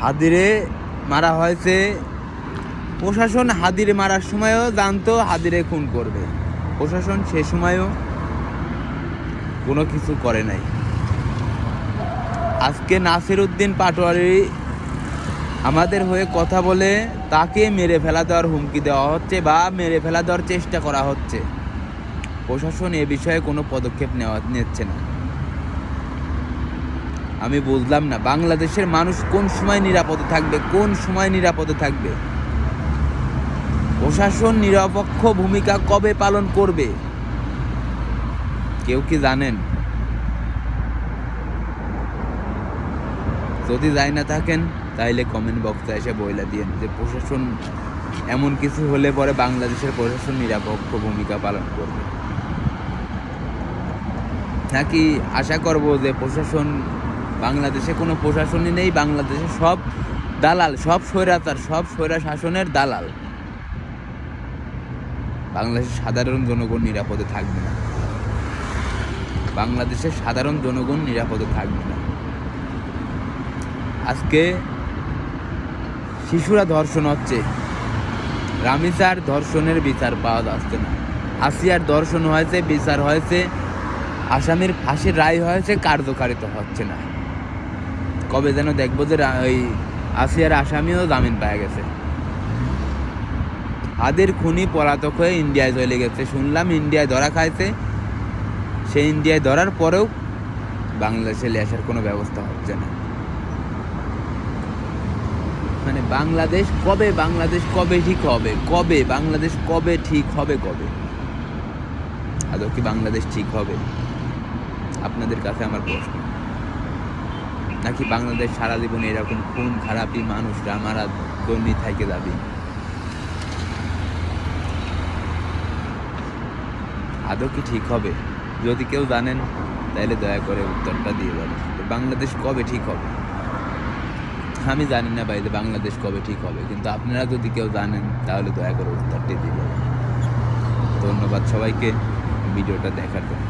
হাদিরে মারা হয়েছে। প্রশাসন হাদিরে মারার সময়ও জানতো হাদিরে খুন করবে, প্রশাসন সে সময়ও কোনো কিছু করে নাই। আজকে নাসির উদ্দিন পাটোয়ারি আমাদের হয়ে কথা বলে তাকে মেরে ফেলা দেওয়ার হুমকি দেওয়া হচ্ছে বা মেরে ফেলা দেওয়ার চেষ্টা করা হচ্ছে। প্রশাসন এ বিষয়ে কোনো পদক্ষেপ নিচ্ছে না। আমি বুঝলাম না বাংলাদেশের মানুষ কোন সময় নিরাপদে থাকবে, কোন সময় নিরাপদে থাকবে? প্রশাসন নিরপেক্ষ ভূমিকা কবে পালন করবে? কেউ কি জানেন? যদি যাই না থাকেন তাইলে কমেন্ট বক্সে এসে বইলা দিয়েন যে প্রশাসন এমন কিছু হলে পরে বাংলাদেশের প্রশাসন নিরপেক্ষ ভূমিকা পালন করবে, নাকি আশা করব যে প্রশাসন, বাংলাদেশে কোনো প্রশাসনই নেই, বাংলাদেশে সব দালাল, সব স্বৈরাচার, সব স্বৈরা শাসনের দালাল। বাংলাদেশের সাধারণ জনগণ নিরাপদে থাকবে না, বাংলাদেশের সাধারণ জনগণ নিরাপদে থাকবে না। আজকে শিশুরা ধর্ষণ হচ্ছে, রামিসার ধর্ষণের বিচার পাওয়া যাচ্ছে না, আসিয়ার ধর্ষণ হয়েছে, বিচার হয়েছে, আসামির ফাঁসির রায় হয়েছে, কার্যকারিতা হচ্ছে না। কবে যেন দেখবো যে ওই আসিয়ার আসামিও জামিন পাওয়া গেছে। হাদির খুনি পলাতক হয়ে ইন্ডিয়ায় চলে গেছে, শুনলাম ইন্ডিয়ায় ধরা খাইছে। সে ইন্ডিয়ায় ধরার পরেও বাংলাদেশে আসার কোনো ব্যবস্থা হচ্ছে না। মানে বাংলাদেশ কবে ঠিক হবে? কবে বাংলাদেশ কবে ঠিক হবে? কবে আদৌ কি বাংলাদেশ ঠিক হবে? আপনাদের কাছে আমার প্রশ্ন। নাকি বাংলাদেশ সারা জীবন এরকম খুন খারাপি মানুষরা মারা জন্যই থেকে যাবে? আদৌ কি ঠিক হবে? যদি কেউ জানেন তাহলে দয়া করে উত্তরটা দিয়ে যাবেন। বাংলাদেশ কবে ঠিক হবে? আমি জানি না ভাই যে বাংলাদেশ কবে ঠিক হবে, কিন্তু আপনারা যদি কেউ জানেন তাহলে দয়া করে উত্তরটি দিয়ে যাবেন। ধন্যবাদ সবাইকে ভিডিওটা দেখার জন্য।